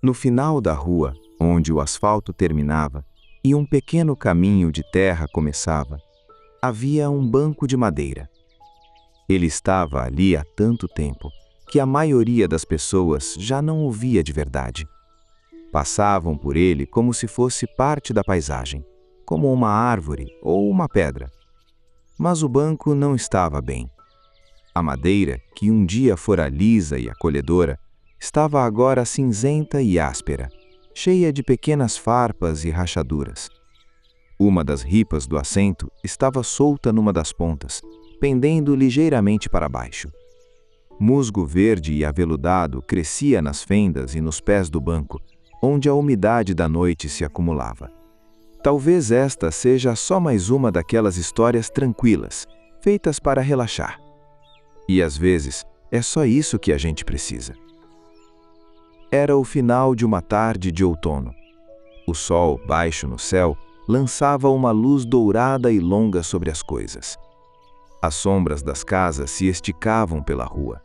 No final da rua, onde o asfalto terminava e um pequeno caminho de terra começava, havia um banco de madeira. Ele estava ali há tanto tempo que a maioria das pessoas já não o via de verdade. Passavam por ele como se fosse parte da paisagem, como uma árvore ou uma pedra. Mas o banco não estava bem. A madeira, que um dia fora lisa e acolhedora, estava agora cinzenta e áspera, cheia de pequenas farpas e rachaduras. Uma das ripas do assento estava solta numa das pontas, pendendo ligeiramente para baixo. Musgo verde e aveludado crescia nas fendas e nos pés do banco, onde a umidade da noite se acumulava. Talvez esta seja só mais uma daquelas histórias tranquilas, feitas para relaxar. E às vezes é só isso que a gente precisa. Era o final de uma tarde de outono. O sol, baixo no céu, lançava uma luz dourada e longa sobre as coisas. As sombras das casas se esticavam pela rua.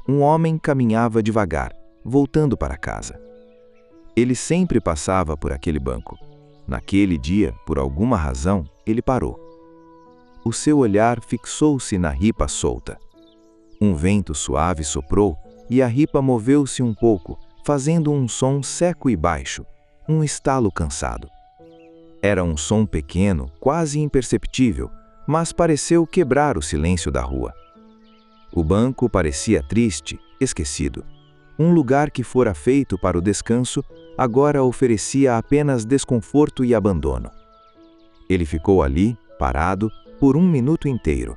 Um homem caminhava devagar, voltando para casa. Ele sempre passava por aquele banco. Naquele dia, por alguma razão, ele parou. O seu olhar fixou-se na ripa solta. Um vento suave soprou e a ripa moveu-se um pouco, fazendo um som seco e baixo, um estalo cansado. Era um som pequeno, quase imperceptível, mas pareceu quebrar o silêncio da rua. O banco parecia triste, esquecido. Um lugar que fora feito para o descanso, agora oferecia apenas desconforto e abandono. Ele ficou ali, parado, por um minuto inteiro.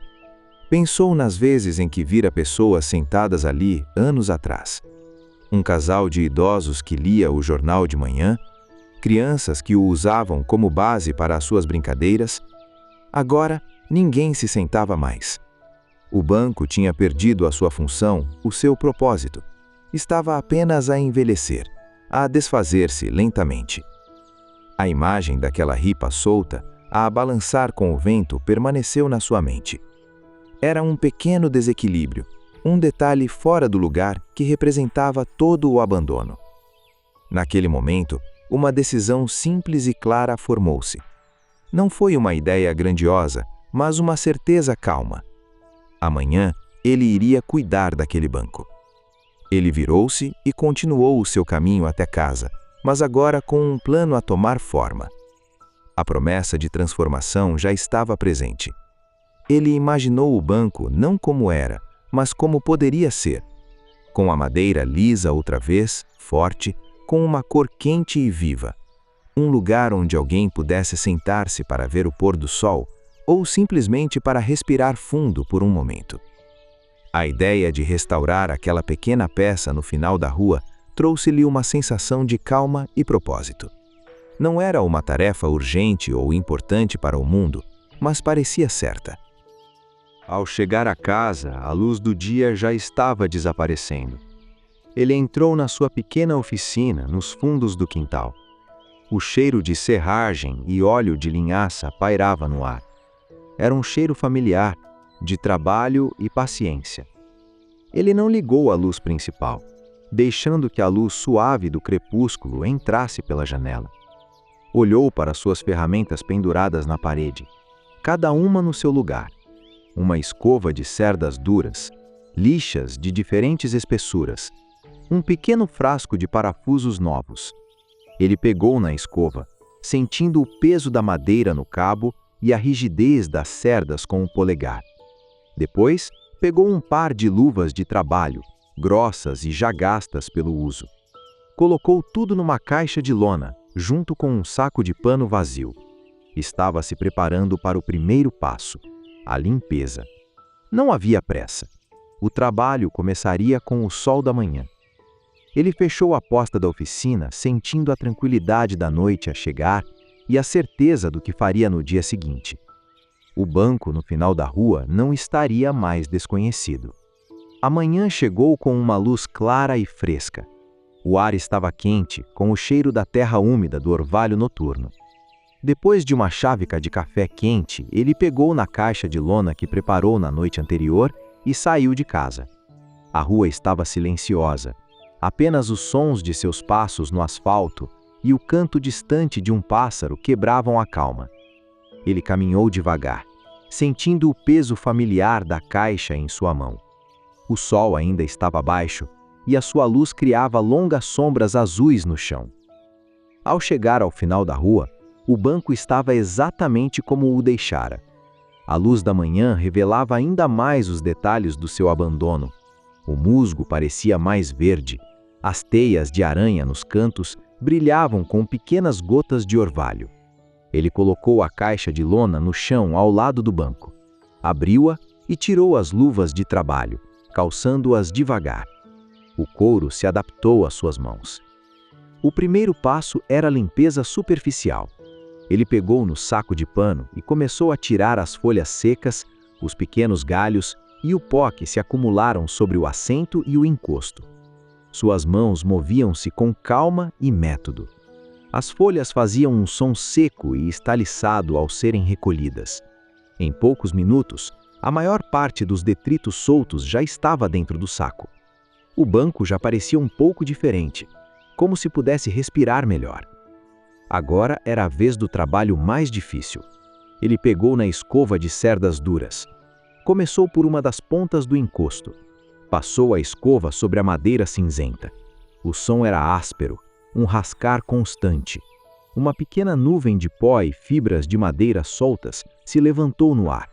Pensou nas vezes em que vira pessoas sentadas ali anos atrás. Um casal de idosos que lia o jornal de manhã, crianças que o usavam como base para as suas brincadeiras. Agora, ninguém se sentava mais. O banco tinha perdido a sua função, o seu propósito. Estava apenas a envelhecer, a desfazer-se lentamente. A imagem daquela ripa solta, a balançar com o vento, permaneceu na sua mente. Era um pequeno desequilíbrio, um detalhe fora do lugar que representava todo o abandono. Naquele momento, uma decisão simples e clara formou-se. Não foi uma ideia grandiosa, mas uma certeza calma. Amanhã, ele iria cuidar daquele banco. Ele virou-se e continuou o seu caminho até casa, mas agora com um plano a tomar forma. A promessa de transformação já estava presente. Ele imaginou o banco não como era, mas como poderia ser. Com a madeira lisa outra vez, forte, com uma cor quente e viva. Um lugar onde alguém pudesse sentar-se para ver o pôr do sol, ou simplesmente para respirar fundo por um momento. A ideia de restaurar aquela pequena peça no final da rua trouxe-lhe uma sensação de calma e propósito. Não era uma tarefa urgente ou importante para o mundo, mas parecia certa. Ao chegar à casa, a luz do dia já estava desaparecendo. Ele entrou na sua pequena oficina, nos fundos do quintal. O cheiro de serragem e óleo de linhaça pairava no ar. Era um cheiro familiar, de trabalho e paciência. Ele não ligou a luz principal, deixando que a luz suave do crepúsculo entrasse pela janela. Olhou para suas ferramentas penduradas na parede, cada uma no seu lugar. Uma escova de cerdas duras, lixas de diferentes espessuras, um pequeno frasco de parafusos novos. Ele pegou na escova, sentindo o peso da madeira no cabo e a rigidez das cerdas com o polegar. Depois, pegou um par de luvas de trabalho, grossas e já gastas pelo uso. Colocou tudo numa caixa de lona, junto com um saco de pano vazio. Estava se preparando para o primeiro passo, a limpeza. Não havia pressa. O trabalho começaria com o sol da manhã. Ele fechou a porta da oficina, sentindo a tranquilidade da noite a chegar e a certeza do que faria no dia seguinte. O banco no final da rua não estaria mais desconhecido. A manhã chegou com uma luz clara e fresca. O ar estava quente, com o cheiro da terra úmida do orvalho noturno. Depois de uma cháveca de café quente, ele pegou na caixa de lona que preparou na noite anterior e saiu de casa. A rua estava silenciosa. Apenas os sons de seus passos no asfalto e o canto distante de um pássaro quebravam a calma. Ele caminhou devagar, sentindo o peso familiar da caixa em sua mão. O sol ainda estava baixo e a sua luz criava longas sombras azuis no chão. Ao chegar ao final da rua, o banco estava exatamente como o deixara. A luz da manhã revelava ainda mais os detalhes do seu abandono. O musgo parecia mais verde. As teias de aranha nos cantos brilhavam com pequenas gotas de orvalho. Ele colocou a caixa de lona no chão ao lado do banco. Abriu-a e tirou as luvas de trabalho, calçando-as devagar. O couro se adaptou às suas mãos. O primeiro passo era a limpeza superficial. Ele pegou no saco de pano e começou a tirar as folhas secas, os pequenos galhos e o pó que se acumularam sobre o assento e o encosto. Suas mãos moviam-se com calma e método. As folhas faziam um som seco e estaliçado ao serem recolhidas. Em poucos minutos, a maior parte dos detritos soltos já estava dentro do saco. O banco já parecia um pouco diferente, como se pudesse respirar melhor. Agora era a vez do trabalho mais difícil. Ele pegou na escova de cerdas duras. Começou por uma das pontas do encosto. Passou a escova sobre a madeira cinzenta. O som era áspero, um rascar constante. Uma pequena nuvem de pó e fibras de madeira soltas se levantou no ar.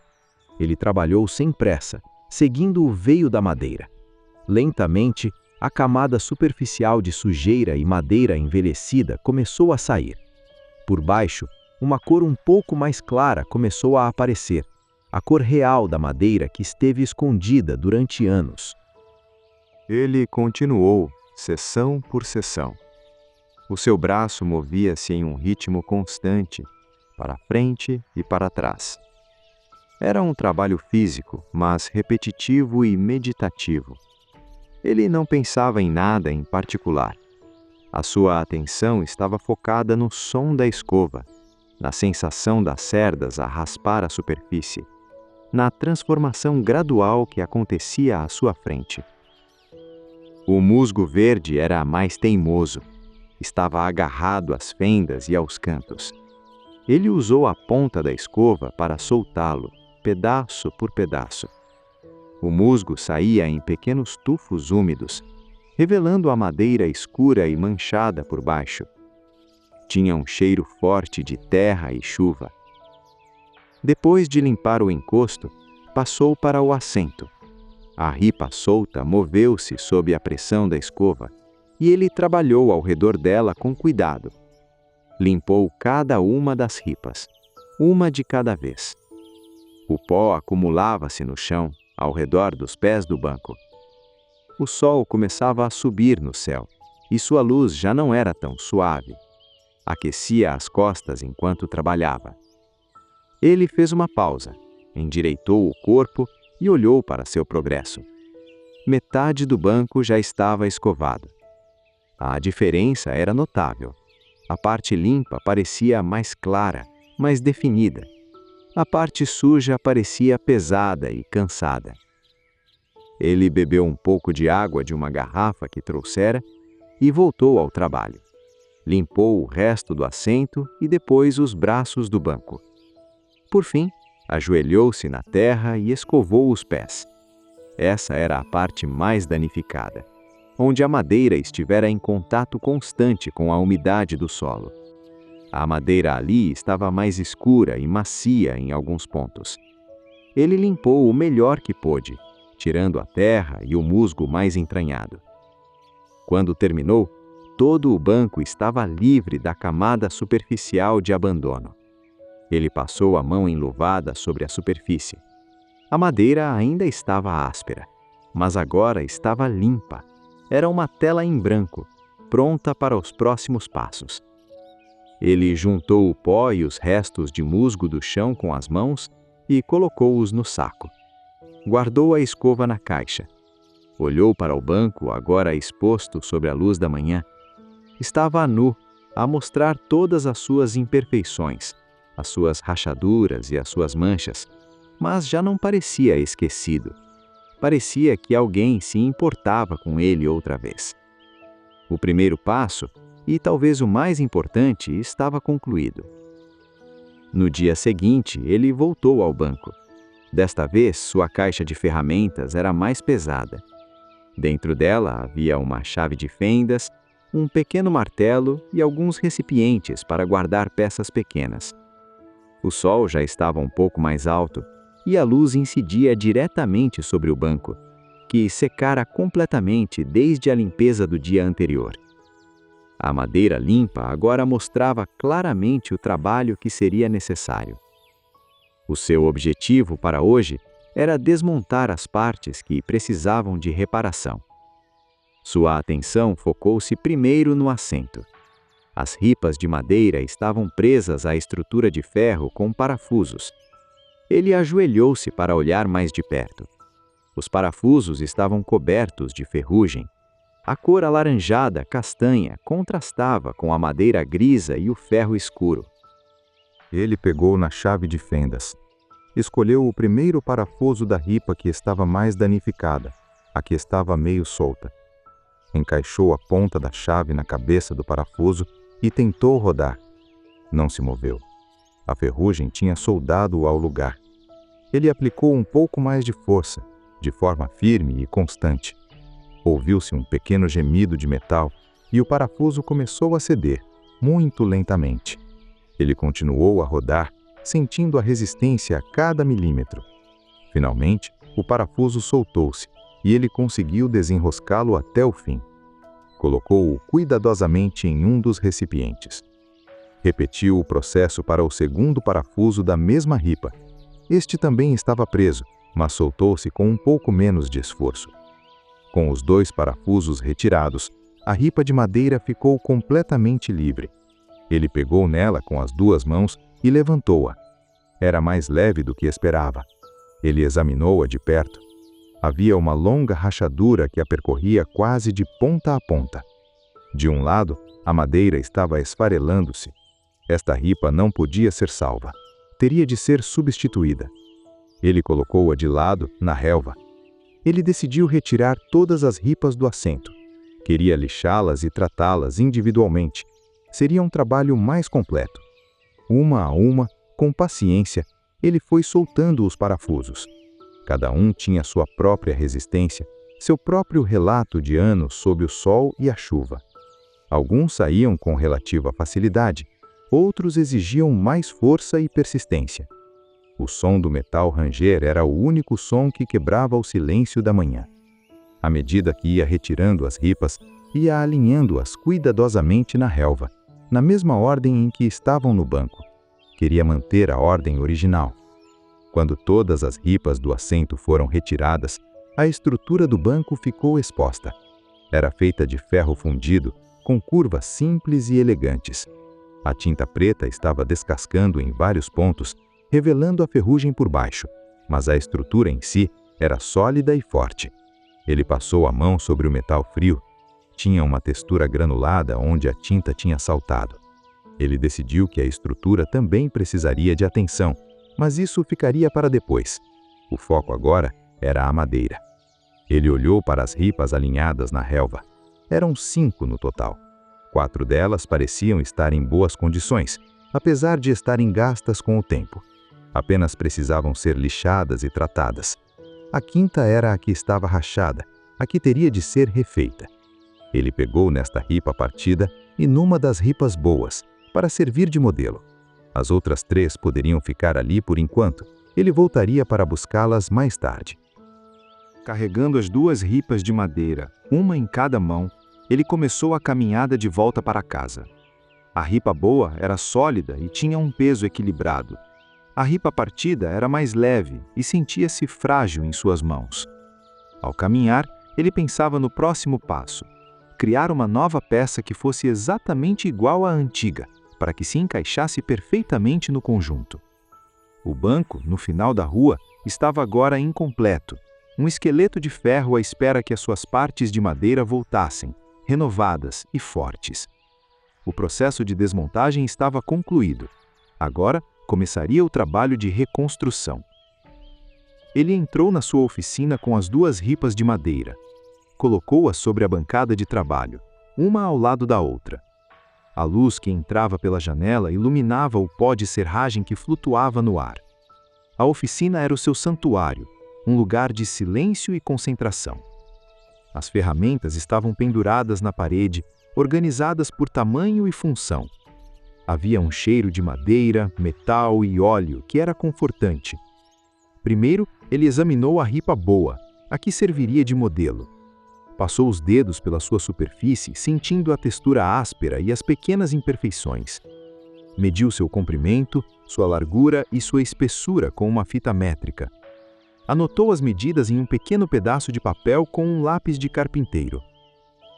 Ele trabalhou sem pressa, seguindo o veio da madeira. Lentamente, a camada superficial de sujeira e madeira envelhecida começou a sair. Por baixo, uma cor um pouco mais clara começou a aparecer, a cor real da madeira que esteve escondida durante anos. Ele continuou, seção por seção. O seu braço movia-se em um ritmo constante, para frente e para trás. Era um trabalho físico, mas repetitivo e meditativo. Ele não pensava em nada em particular. A sua atenção estava focada no som da escova, na sensação das cerdas a raspar a superfície, na transformação gradual que acontecia à sua frente. O musgo verde era mais teimoso. Estava agarrado às fendas e aos cantos. Ele usou a ponta da escova para soltá-lo, pedaço por pedaço. O musgo saía em pequenos tufos úmidos, revelando a madeira escura e manchada por baixo. Tinha um cheiro forte de terra e chuva. Depois de limpar o encosto, passou para o assento. A ripa solta moveu-se sob a pressão da escova e ele trabalhou ao redor dela com cuidado. Limpou cada uma das ripas, uma de cada vez. O pó acumulava-se no chão, ao redor dos pés do banco. O sol começava a subir no céu e sua luz já não era tão suave. Aquecia as costas enquanto trabalhava. Ele fez uma pausa, endireitou o corpo e olhou para seu progresso. Metade do banco já estava escovado. A diferença era notável. A parte limpa parecia mais clara, mais definida. A parte suja parecia pesada e cansada. Ele bebeu um pouco de água de uma garrafa que trouxera e voltou ao trabalho. Limpou o resto do assento e depois os braços do banco. Por fim, ajoelhou-se na terra e escovou os pés. Essa era a parte mais danificada, onde a madeira estivera em contato constante com a umidade do solo. A madeira ali estava mais escura e macia em alguns pontos. Ele limpou o melhor que pôde, tirando a terra e o musgo mais entranhado. Quando terminou, todo o banco estava livre da camada superficial de abandono. Ele passou a mão enluvada sobre a superfície. A madeira ainda estava áspera, mas agora estava limpa. Era uma tela em branco, pronta para os próximos passos. Ele juntou o pó e os restos de musgo do chão com as mãos e colocou-os no saco. Guardou a escova na caixa. Olhou para o banco, agora exposto sob a luz da manhã. Estava nu, a mostrar todas as suas imperfeições, as suas rachaduras e as suas manchas, mas já não parecia esquecido. Parecia que alguém se importava com ele outra vez. O primeiro passo, e talvez o mais importante, estava concluído. No dia seguinte, ele voltou ao banco. Desta vez, sua caixa de ferramentas era mais pesada. Dentro dela havia uma chave de fendas, um pequeno martelo e alguns recipientes para guardar peças pequenas. O sol já estava um pouco mais alto e a luz incidia diretamente sobre o banco, que secara completamente desde a limpeza do dia anterior. A madeira limpa agora mostrava claramente o trabalho que seria necessário. O seu objetivo para hoje era desmontar as partes que precisavam de reparação. Sua atenção focou-se primeiro no assento. As ripas de madeira estavam presas à estrutura de ferro com parafusos. Ele ajoelhou-se para olhar mais de perto. Os parafusos estavam cobertos de ferrugem. A cor alaranjada castanha contrastava com a madeira grisa e o ferro escuro. Ele pegou na chave de fendas. Escolheu o primeiro parafuso da ripa que estava mais danificada, a que estava meio solta. Encaixou a ponta da chave na cabeça do parafuso e tentou rodar. Não se moveu. A ferrugem tinha soldado-o ao lugar. Ele aplicou um pouco mais de força, de forma firme e constante. Ouviu-se um pequeno gemido de metal e o parafuso começou a ceder, muito lentamente. Ele continuou a rodar, sentindo a resistência a cada milímetro. Finalmente, o parafuso soltou-se e ele conseguiu desenroscá-lo até o fim. Colocou-o cuidadosamente em um dos recipientes. Repetiu o processo para o segundo parafuso da mesma ripa. Este também estava preso, mas soltou-se com um pouco menos de esforço. Com os 2 parafusos retirados, a ripa de madeira ficou completamente livre. Ele pegou nela com as 2 mãos e levantou-a. Era mais leve do que esperava. Ele examinou-a de perto. Havia uma longa rachadura que a percorria quase de ponta a ponta. De um lado, a madeira estava esfarelando-se. Esta ripa não podia ser salva. Teria de ser substituída. Ele colocou-a de lado, na relva. Ele decidiu retirar todas as ripas do assento. Queria lixá-las e tratá-las individualmente. Seria um trabalho mais completo. Uma a uma, com paciência, ele foi soltando os parafusos. Cada um tinha sua própria resistência, seu próprio relato de anos sob o sol e a chuva. Alguns saíam com relativa facilidade, outros exigiam mais força e persistência. O som do metal ranger era o único som que quebrava o silêncio da manhã. À medida que ia retirando as ripas, ia alinhando-as cuidadosamente na relva, na mesma ordem em que estavam no banco. Queria manter a ordem original. Quando todas as ripas do assento foram retiradas, a estrutura do banco ficou exposta. Era feita de ferro fundido, com curvas simples e elegantes. A tinta preta estava descascando em vários pontos, revelando a ferrugem por baixo, mas a estrutura em si era sólida e forte. Ele passou a mão sobre o metal frio. Tinha uma textura granulada onde a tinta tinha saltado. Ele decidiu que a estrutura também precisaria de atenção, mas isso ficaria para depois. O foco agora era a madeira. Ele olhou para as ripas alinhadas na relva. Eram 5 no total. 4 delas pareciam estar em boas condições, apesar de estarem gastas com o tempo. Apenas precisavam ser lixadas e tratadas. A 5ª era a que estava rachada, a que teria de ser refeita. Ele pegou nesta ripa partida e numa das ripas boas, para servir de modelo. As outras 3 poderiam ficar ali por enquanto. Ele voltaria para buscá-las mais tarde. Carregando as 2 ripas de madeira, uma em cada mão, ele começou a caminhada de volta para casa. A ripa boa era sólida e tinha um peso equilibrado. A ripa partida era mais leve e sentia-se frágil em suas mãos. Ao caminhar, ele pensava no próximo passo: criar uma nova peça que fosse exatamente igual à antiga, para que se encaixasse perfeitamente no conjunto. O banco, no final da rua, estava agora incompleto, um esqueleto de ferro à espera que as suas partes de madeira voltassem, renovadas e fortes. O processo de desmontagem estava concluído. Agora, começaria o trabalho de reconstrução. Ele entrou na sua oficina com as 2 ripas de madeira. Colocou-as sobre a bancada de trabalho. uma ao lado da outra. A luz que entrava pela janela iluminava o pó de serragem que flutuava no ar. A oficina era o seu santuário, um lugar de silêncio e concentração. As ferramentas estavam penduradas na parede, organizadas por tamanho e função. Havia um cheiro de madeira, metal e óleo que era confortante. Primeiro, ele examinou a ripa boa, a que serviria de modelo. Passou os dedos pela sua superfície, sentindo a textura áspera e as pequenas imperfeições. Mediu seu comprimento, sua largura e sua espessura com uma fita métrica. Anotou as medidas em um pequeno pedaço de papel com um lápis de carpinteiro.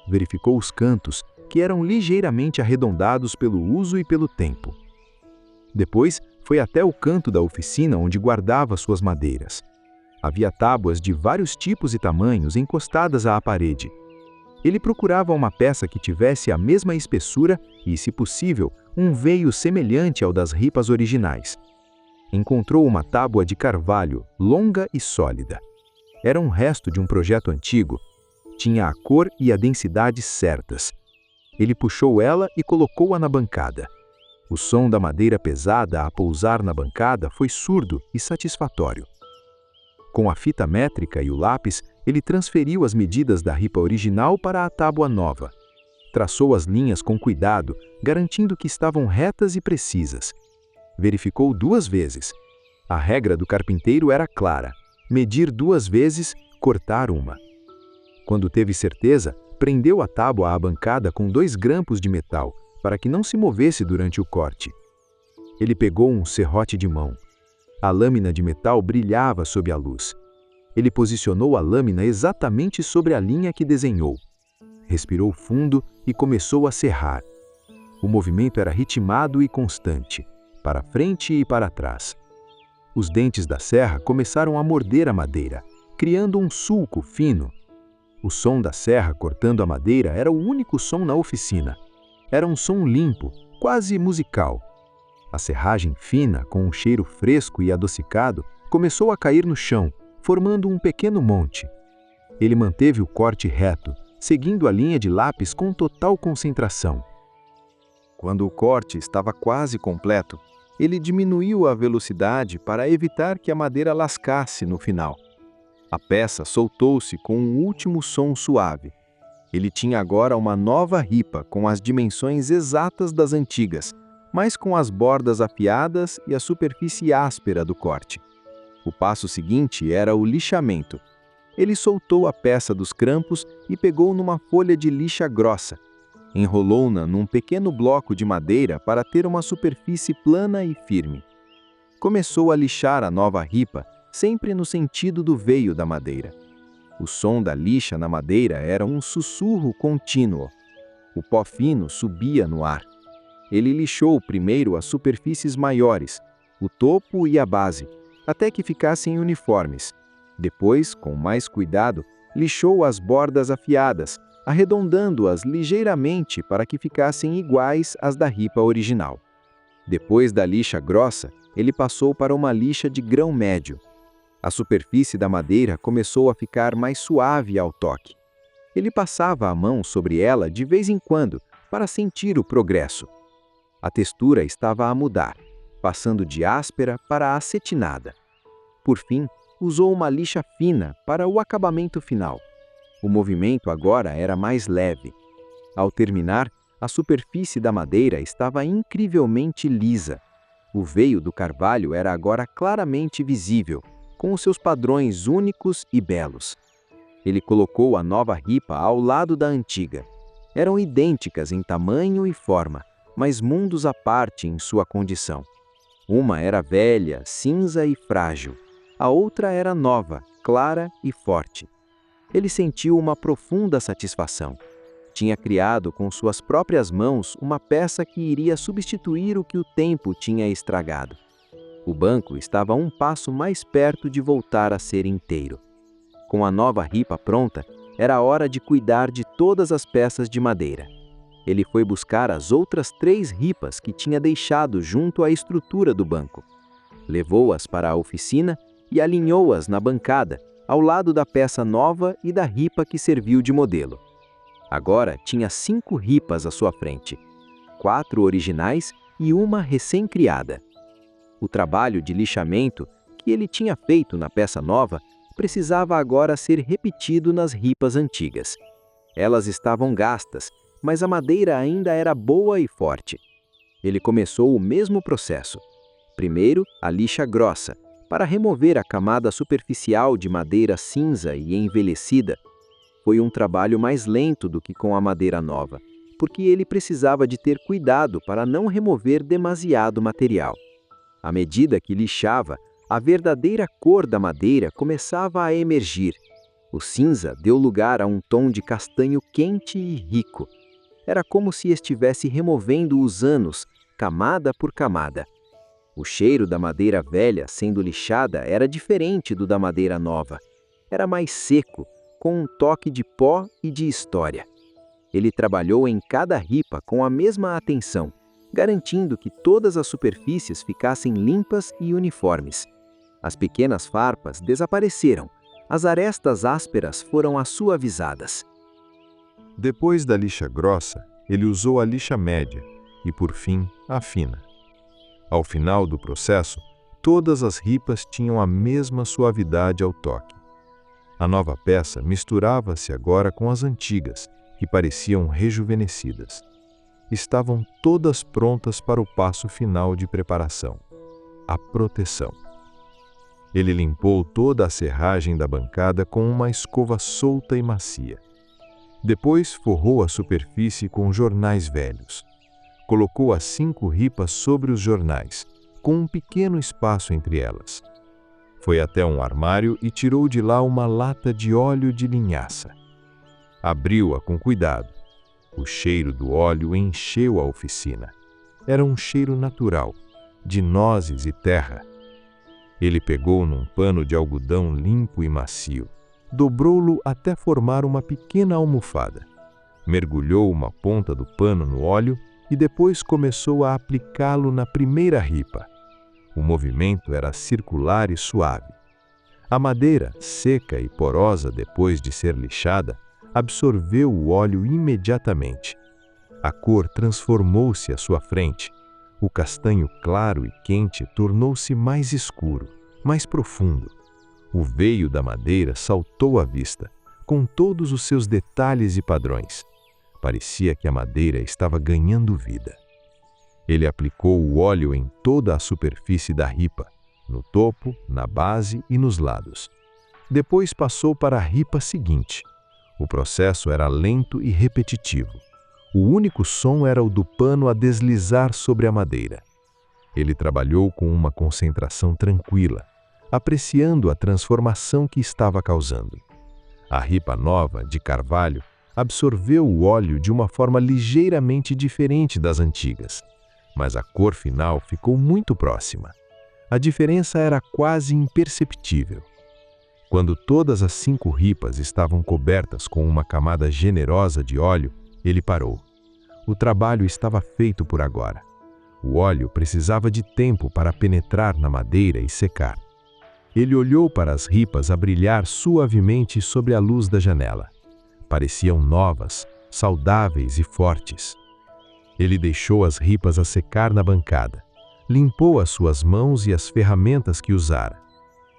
Verificou os cantos, que eram ligeiramente arredondados pelo uso e pelo tempo. Depois, foi até o canto da oficina onde guardava suas madeiras. Havia tábuas de vários tipos e tamanhos encostadas à parede. Ele procurava uma peça que tivesse a mesma espessura e, se possível, um veio semelhante ao das ripas originais. Encontrou uma tábua de carvalho, longa e sólida. Era um resto de um projeto antigo. Tinha a cor e a densidade certas. Ele puxou ela e colocou-a na bancada. O som da madeira pesada a pousar na bancada foi surdo e satisfatório. Com a fita métrica e o lápis, ele transferiu as medidas da ripa original para a tábua nova. Traçou as linhas com cuidado, garantindo que estavam retas e precisas. Verificou 2 vezes. A regra do carpinteiro era clara: medir 2 vezes, cortar uma. Quando teve certeza, prendeu a tábua à bancada com 2 grampos de metal, para que não se movesse durante o corte. Ele pegou um serrote de mão. A lâmina de metal brilhava sob a luz. Ele posicionou a lâmina exatamente sobre a linha que desenhou. Respirou fundo e começou a serrar. O movimento era ritmado e constante, para frente e para trás. Os dentes da serra começaram a morder a madeira, criando um sulco fino. O som da serra cortando a madeira era o único som na oficina. Era um som limpo, quase musical. A serragem fina, com um cheiro fresco e adocicado, começou a cair no chão, formando um pequeno monte. Ele manteve o corte reto, seguindo a linha de lápis com total concentração. Quando o corte estava quase completo, ele diminuiu a velocidade para evitar que a madeira lascasse no final. A peça soltou-se com um último som suave. Ele tinha agora uma nova ripa com as dimensões exatas das antigas, mas com as bordas afiadas e a superfície áspera do corte. O passo seguinte era o lixamento. Ele soltou a peça dos grampos e pegou numa folha de lixa grossa. Enrolou-na num pequeno bloco de madeira para ter uma superfície plana e firme. Começou a lixar a nova ripa, sempre no sentido do veio da madeira. O som da lixa na madeira era um sussurro contínuo. O pó fino subia no ar. Ele lixou primeiro as superfícies maiores, o topo e a base, até que ficassem uniformes. Depois, com mais cuidado, lixou as bordas afiadas, arredondando-as ligeiramente para que ficassem iguais às da ripa original. Depois da lixa grossa, ele passou para uma lixa de grão médio. A superfície da madeira começou a ficar mais suave ao toque. Ele passava a mão sobre ela de vez em quando para sentir o progresso. A textura estava a mudar, passando de áspera para acetinada. Por fim, usou uma lixa fina para o acabamento final. O movimento agora era mais leve. Ao terminar, a superfície da madeira estava incrivelmente lisa. O veio do carvalho era agora claramente visível, com os seus padrões únicos e belos. Ele colocou a nova ripa ao lado da antiga. Eram idênticas em tamanho e forma, mas mundos à parte em sua condição. Uma era velha, cinza e frágil. A outra era nova, clara e forte. Ele sentiu uma profunda satisfação. Tinha criado com suas próprias mãos uma peça que iria substituir o que o tempo tinha estragado. O banco estava um passo mais perto de voltar a ser inteiro. Com a nova ripa pronta, era hora de cuidar de todas as peças de madeira. Ele foi buscar as outras 3 ripas que tinha deixado junto à estrutura do banco. Levou-as para a oficina e alinhou-as na bancada, ao lado da peça nova e da ripa que serviu de modelo. Agora tinha 5 ripas à sua frente, 4 originais e uma recém-criada. O trabalho de lixamento que ele tinha feito na peça nova precisava agora ser repetido nas ripas antigas. Elas estavam gastas, mas a madeira ainda era boa e forte. Ele começou o mesmo processo. Primeiro, a lixa grossa, para remover a camada superficial de madeira cinza e envelhecida. Foi um trabalho mais lento do que com a madeira nova, porque ele precisava de ter cuidado para não remover demasiado material. À medida que lixava, a verdadeira cor da madeira começava a emergir. O cinza deu lugar a um tom de castanho quente e rico. Era como se estivesse removendo os anos, camada por camada. O cheiro da madeira velha sendo lixada era diferente do da madeira nova. Era mais seco, com um toque de pó e de história. Ele trabalhou em cada ripa com a mesma atenção, garantindo que todas as superfícies ficassem limpas e uniformes. As pequenas farpas desapareceram, as arestas ásperas foram assuavizadas. Depois da lixa grossa, ele usou a lixa média e, por fim, a fina. Ao final do processo, todas as ripas tinham a mesma suavidade ao toque. A nova peça misturava-se agora com as antigas, que pareciam rejuvenescidas. Estavam todas prontas para o passo final de preparação: a proteção. Ele limpou toda a serragem da bancada com uma escova solta e macia. Depois forrou a superfície com jornais velhos. Colocou as 5 ripas sobre os jornais, com um pequeno espaço entre elas. Foi até um armário e tirou de lá uma lata de óleo de linhaça. Abriu-a com cuidado. O cheiro do óleo encheu a oficina. Era um cheiro natural, de nozes e terra. Ele pegou num pano de algodão limpo e macio, dobrou-lo até formar uma pequena almofada. Mergulhou uma ponta do pano no óleo e depois começou a aplicá-lo na primeira ripa. O movimento era circular e suave. A madeira, seca e porosa depois de ser lixada, absorveu o óleo imediatamente. A cor transformou-se à sua frente. O castanho claro e quente tornou-se mais escuro, mais profundo. O veio da madeira saltou à vista, com todos os seus detalhes e padrões. Parecia que a madeira estava ganhando vida. Ele aplicou o óleo em toda a superfície da ripa, no topo, na base e nos lados. Depois passou para a ripa seguinte. O processo era lento e repetitivo. O único som era o do pano a deslizar sobre a madeira. Ele trabalhou com uma concentração tranquila, apreciando a transformação que estava causando. A ripa nova, de carvalho, absorveu o óleo de uma forma ligeiramente diferente das antigas, mas a cor final ficou muito próxima. A diferença era quase imperceptível. Quando todas as 5 ripas estavam cobertas com uma camada generosa de óleo, ele parou. O trabalho estava feito por agora. O óleo precisava de tempo para penetrar na madeira e secar. Ele olhou para as ripas a brilhar suavemente sob a luz da janela. Pareciam novas, saudáveis e fortes. Ele deixou as ripas a secar na bancada. Limpou as suas mãos e as ferramentas que usara.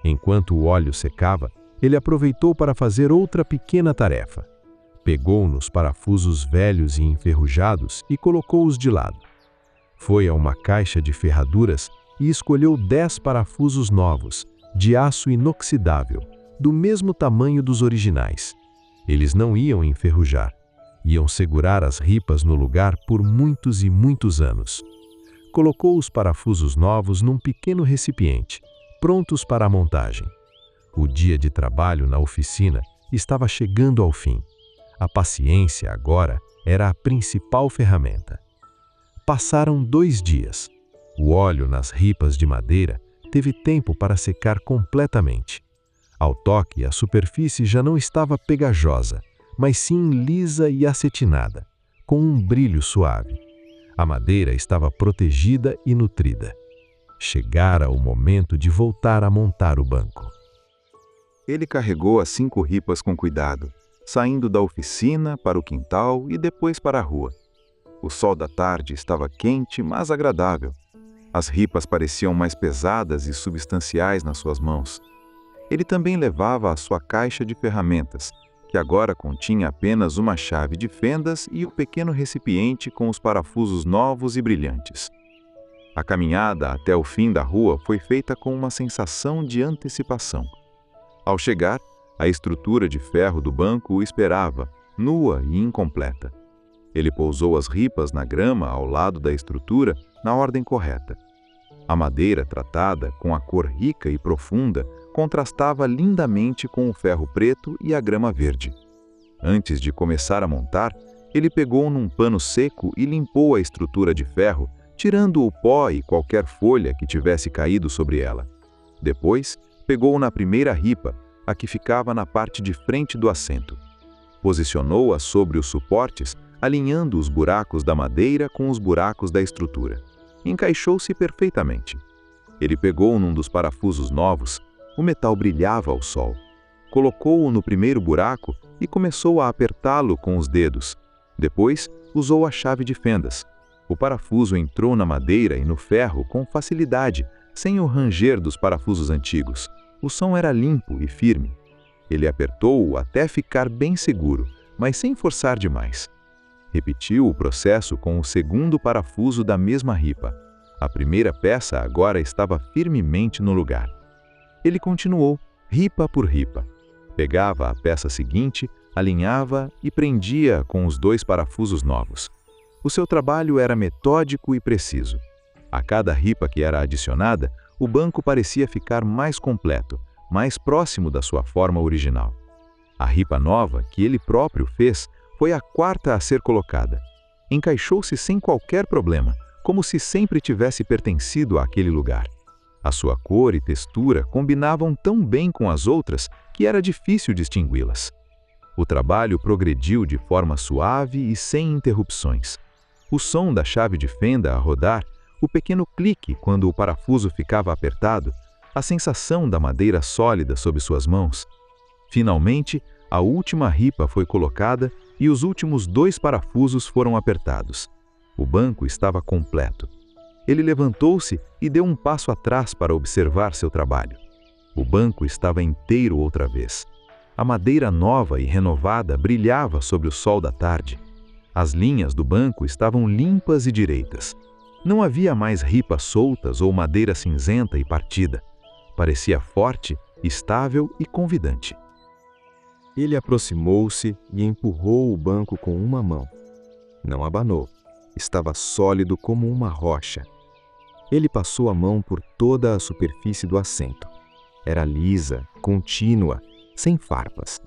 Enquanto o óleo secava, ele aproveitou para fazer outra pequena tarefa. Pegou nos parafusos velhos e enferrujados e colocou-os de lado. Foi a uma caixa de ferraduras e escolheu 10 parafusos novos, de aço inoxidável, do mesmo tamanho dos originais. Eles não iam enferrujar. Iam segurar as ripas no lugar por muitos e muitos anos. Colocou os parafusos novos num pequeno recipiente, prontos para a montagem. O dia de trabalho na oficina estava chegando ao fim. A paciência agora era a principal ferramenta. Passaram 2 dias. O óleo nas ripas de madeira teve tempo para secar completamente. Ao toque, a superfície já não estava pegajosa, mas sim lisa e acetinada, com um brilho suave. A madeira estava protegida e nutrida. Chegara o momento de voltar a montar o banco. Ele carregou as 5 ripas com cuidado, saindo da oficina para o quintal e depois para a rua. O sol da tarde estava quente, mas agradável. As ripas pareciam mais pesadas e substanciais nas suas mãos. Ele também levava a sua caixa de ferramentas, que agora continha apenas uma chave de fendas e o pequeno recipiente com os parafusos novos e brilhantes. A caminhada até o fim da rua foi feita com uma sensação de antecipação. Ao chegar, a estrutura de ferro do banco o esperava, nua e incompleta. Ele pousou as ripas na grama ao lado da estrutura, na ordem correta. A madeira tratada, com a cor rica e profunda, contrastava lindamente com o ferro preto e a grama verde. Antes de começar a montar, ele pegou num pano seco e limpou a estrutura de ferro, tirando o pó e qualquer folha que tivesse caído sobre ela. Depois, pegou na primeira ripa, a que ficava na parte de frente do assento. Posicionou-a sobre os suportes, alinhando os buracos da madeira com os buracos da estrutura. Encaixou-se perfeitamente. Ele pegou num dos parafusos novos, o metal brilhava ao sol. Colocou-o no primeiro buraco e começou a apertá-lo com os dedos. Depois, usou a chave de fendas. O parafuso entrou na madeira e no ferro com facilidade, sem o ranger dos parafusos antigos. O som era limpo e firme. Ele apertou-o até ficar bem seguro, mas sem forçar demais. Repetiu o processo com o segundo parafuso da mesma ripa. A primeira peça agora estava firmemente no lugar. Ele continuou, ripa por ripa. Pegava a peça seguinte, alinhava e prendia com os 2 parafusos novos. O seu trabalho era metódico e preciso. A cada ripa que era adicionada, o banco parecia ficar mais completo, mais próximo da sua forma original. A ripa nova, que ele próprio fez, foi a 4ª a ser colocada. Encaixou-se sem qualquer problema, como se sempre tivesse pertencido àquele lugar. A sua cor e textura combinavam tão bem com as outras que era difícil distingui-las. O trabalho progrediu de forma suave e sem interrupções. O som da chave de fenda a rodar, o pequeno clique quando o parafuso ficava apertado, a sensação da madeira sólida sob suas mãos. Finalmente, a última ripa foi colocada e os últimos 2 parafusos foram apertados. O banco estava completo. Ele levantou-se e deu um passo atrás para observar seu trabalho. O banco estava inteiro outra vez. A madeira nova e renovada brilhava sobre o sol da tarde. As linhas do banco estavam limpas e direitas. Não havia mais ripas soltas ou madeira cinzenta e partida. Parecia forte, estável e convidante. Ele aproximou-se e empurrou o banco com uma mão. Não abanou. Estava sólido como uma rocha. Ele passou a mão por toda a superfície do assento. Era lisa, contínua, sem farpas.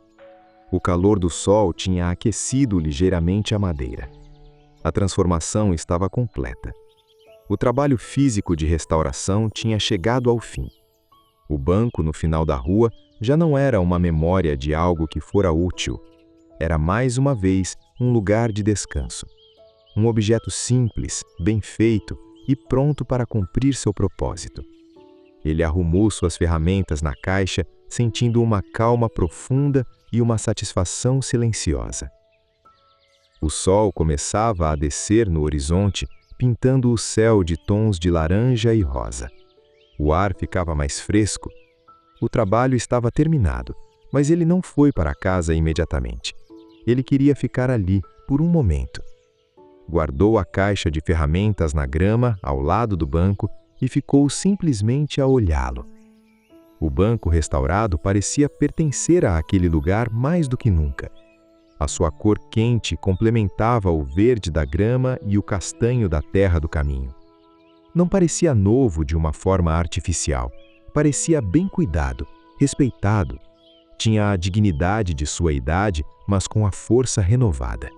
O calor do sol tinha aquecido ligeiramente a madeira. A transformação estava completa. O trabalho físico de restauração tinha chegado ao fim. O banco no final da rua já não era uma memória de algo que fora útil. Era mais uma vez um lugar de descanso. Um objeto simples, bem feito e pronto para cumprir seu propósito. Ele arrumou suas ferramentas na caixa, sentindo uma calma profunda e uma satisfação silenciosa. O sol começava a descer no horizonte, pintando o céu de tons de laranja e rosa. O ar ficava mais fresco. O trabalho estava terminado, mas ele não foi para casa imediatamente. Ele queria ficar ali por um momento. Guardou a caixa de ferramentas na grama ao lado do banco e ficou simplesmente a olhá-lo. O banco restaurado parecia pertencer àquele lugar mais do que nunca. A sua cor quente complementava o verde da grama e o castanho da terra do caminho. Não parecia novo de uma forma artificial. Parecia bem cuidado, respeitado. Tinha a dignidade de sua idade, mas com a força renovada.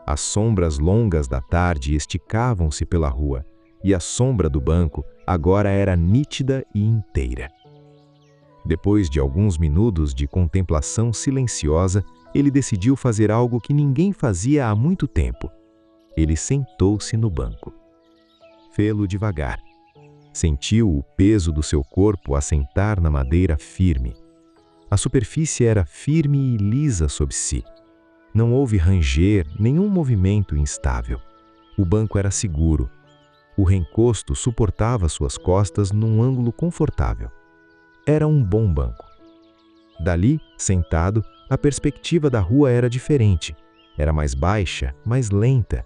As sombras longas da tarde esticavam-se pela rua, e a sombra do banco agora era nítida e inteira. Depois de alguns minutos de contemplação silenciosa, ele decidiu fazer algo que ninguém fazia há muito tempo. Ele sentou-se no banco. Fê-lo devagar. Sentiu o peso do seu corpo assentar na madeira firme. A superfície era firme e lisa sob si. Não houve ranger, nenhum movimento instável. O banco era seguro. O reencosto suportava suas costas num ângulo confortável. Era um bom banco. Dali, sentado, a perspectiva da rua era diferente. Era mais baixa, mais lenta.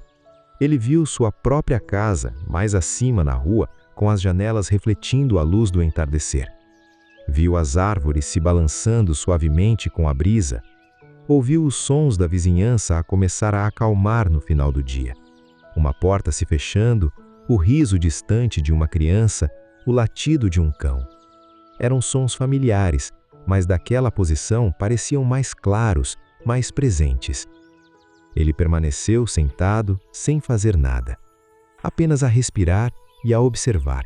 Ele viu sua própria casa, mais acima na rua, com as janelas refletindo a luz do entardecer. Viu as árvores se balançando suavemente com a brisa. Ouviu os sons da vizinhança a começar a acalmar no final do dia. Uma porta se fechando, o riso distante de uma criança, o latido de um cão. Eram sons familiares, mas daquela posição pareciam mais claros, mais presentes. Ele permaneceu sentado, sem fazer nada, apenas a respirar e a observar.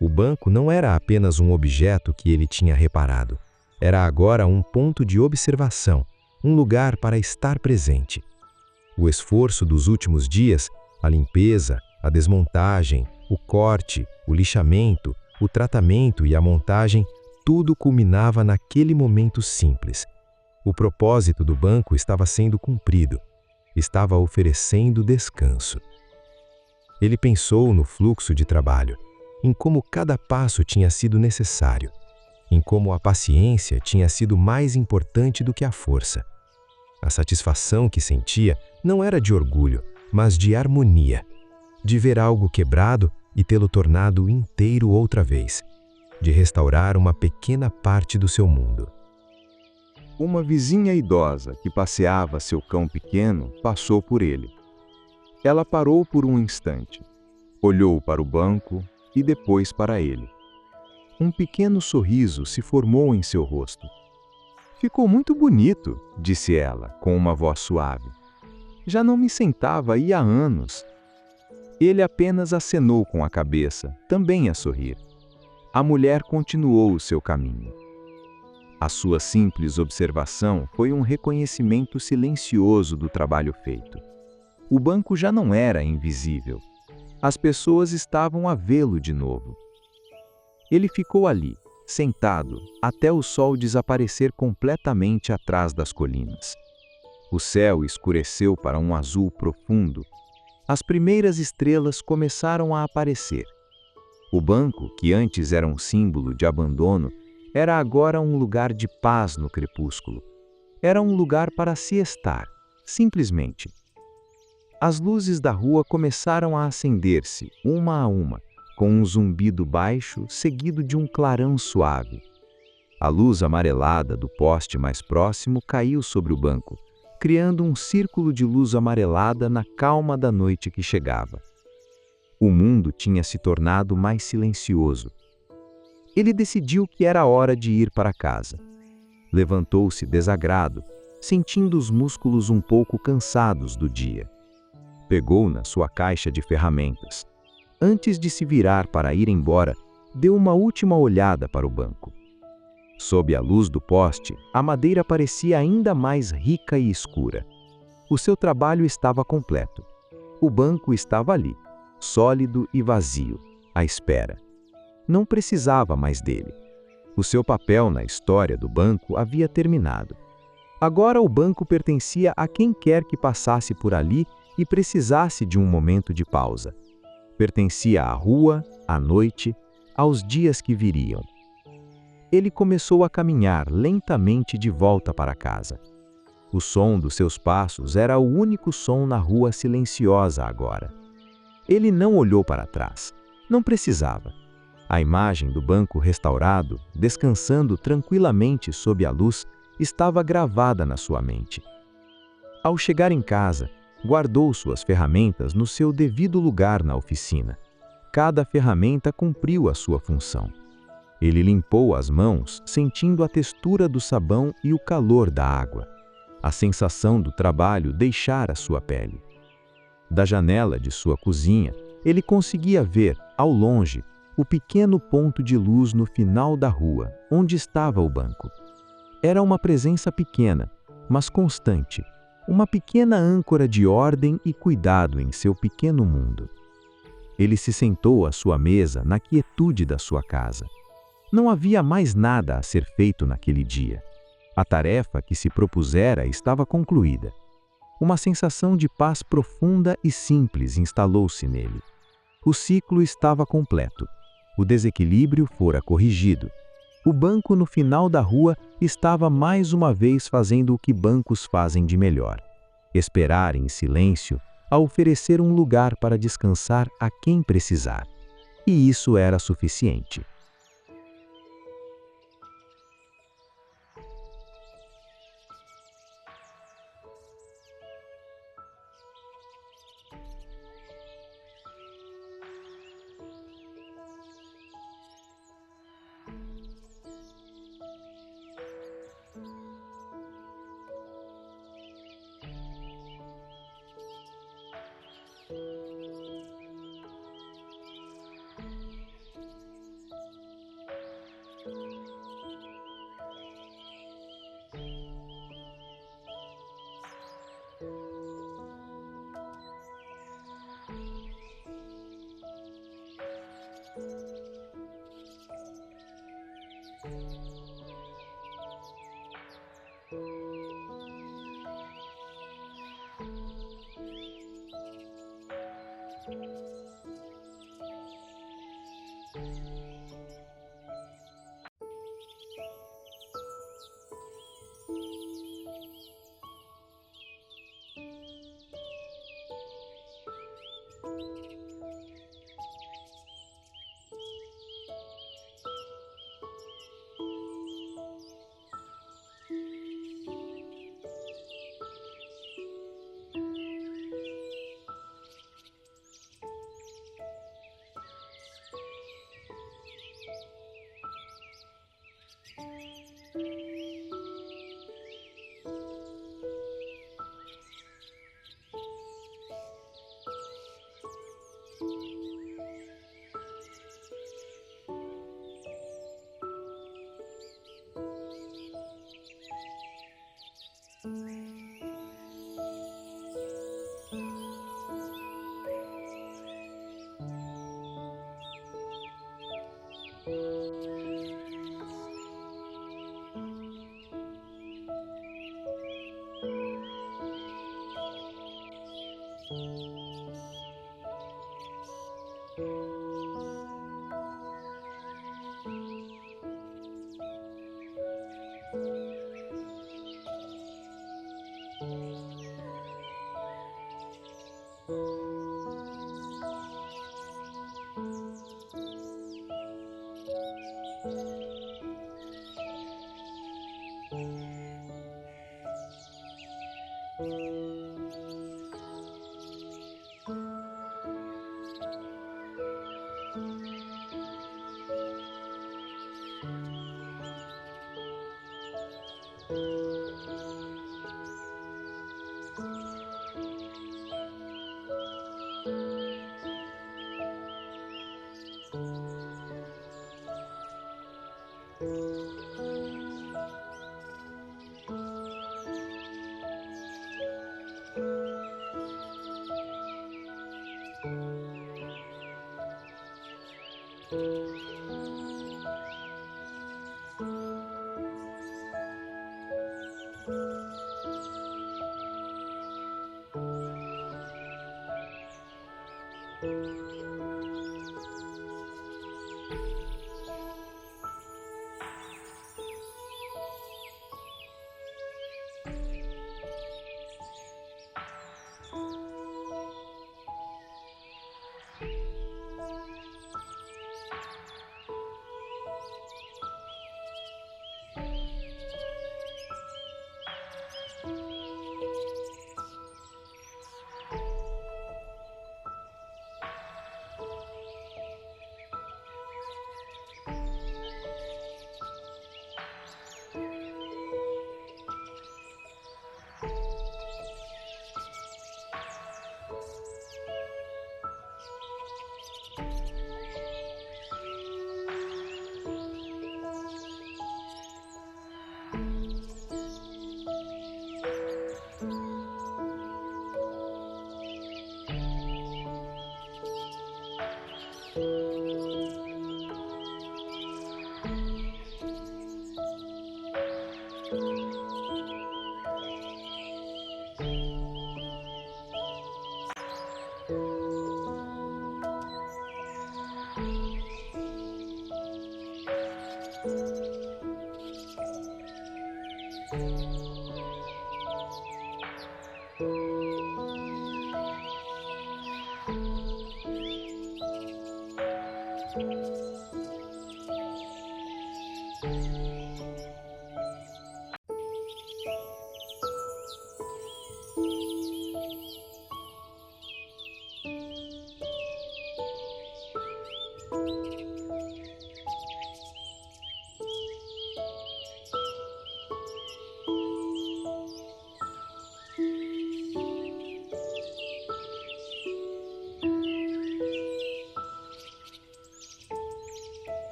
O banco não era apenas um objeto que ele tinha reparado. Era agora um ponto de observação, um lugar para estar presente. O esforço dos últimos dias, a limpeza, a desmontagem, o corte, o lixamento, o tratamento e a montagem, tudo culminava naquele momento simples. O propósito do banco estava sendo cumprido. Estava oferecendo descanso. Ele pensou no fluxo de trabalho, em como cada passo tinha sido necessário, em como a paciência tinha sido mais importante do que a força. A satisfação que sentia não era de orgulho, mas de harmonia, de ver algo quebrado e tê-lo tornado inteiro outra vez, de restaurar uma pequena parte do seu mundo. Uma vizinha idosa que passeava seu cão pequeno passou por ele. Ela parou por um instante, olhou para o banco e depois para ele. Um pequeno sorriso se formou em seu rosto. "Ficou muito bonito", disse ela, com uma voz suave. "Já não me sentava aí há anos." Ele apenas acenou com a cabeça, também a sorrir. A mulher continuou o seu caminho. A sua simples observação foi um reconhecimento silencioso do trabalho feito. O banco já não era invisível. As pessoas estavam a vê-lo de novo. Ele ficou ali, sentado, até o sol desaparecer completamente atrás das colinas. O céu escureceu para um azul profundo. As primeiras estrelas começaram a aparecer. O banco, que antes era um símbolo de abandono, era agora um lugar de paz no crepúsculo. Era um lugar para se estar, simplesmente. As luzes da rua começaram a acender-se, uma a uma, com um zumbido baixo seguido de um clarão suave. A luz amarelada do poste mais próximo caiu sobre o banco, criando um círculo de luz amarelada na calma da noite que chegava. O mundo tinha se tornado mais silencioso. Ele decidiu que era hora de ir para casa. Levantou-se desagrado, sentindo os músculos um pouco cansados do dia. Pegou na sua caixa de ferramentas. Antes de se virar para ir embora, deu uma última olhada para o banco. Sob a luz do poste, a madeira parecia ainda mais rica e escura. O seu trabalho estava completo. O banco estava ali, sólido e vazio, à espera. Não precisava mais dele. O seu papel na história do banco havia terminado. Agora o banco pertencia a quem quer que passasse por ali e precisasse de um momento de pausa. Pertencia à rua, à noite, aos dias que viriam. Ele começou a caminhar lentamente de volta para casa. O som dos seus passos era o único som na rua silenciosa agora. Ele não olhou para trás. Não precisava. A imagem do banco restaurado, descansando tranquilamente sob a luz, estava gravada na sua mente. Ao chegar em casa, guardou suas ferramentas no seu devido lugar na oficina. Cada ferramenta cumpriu a sua função. Ele limpou as mãos, sentindo a textura do sabão e o calor da água. A sensação do trabalho deixara sua pele. Da janela de sua cozinha, ele conseguia ver, ao longe, o pequeno ponto de luz no final da rua, onde estava o banco. Era uma presença pequena, mas constante, uma pequena âncora de ordem e cuidado em seu pequeno mundo. Ele se sentou à sua mesa na quietude da sua casa. Não havia mais nada a ser feito naquele dia. A tarefa que se propusera estava concluída. Uma sensação de paz profunda e simples instalou-se nele. O ciclo estava completo. O desequilíbrio fora corrigido. O banco no final da rua estava mais uma vez fazendo o que bancos fazem de melhor: esperar em silêncio, a oferecer um lugar para descansar a quem precisar. E isso era suficiente.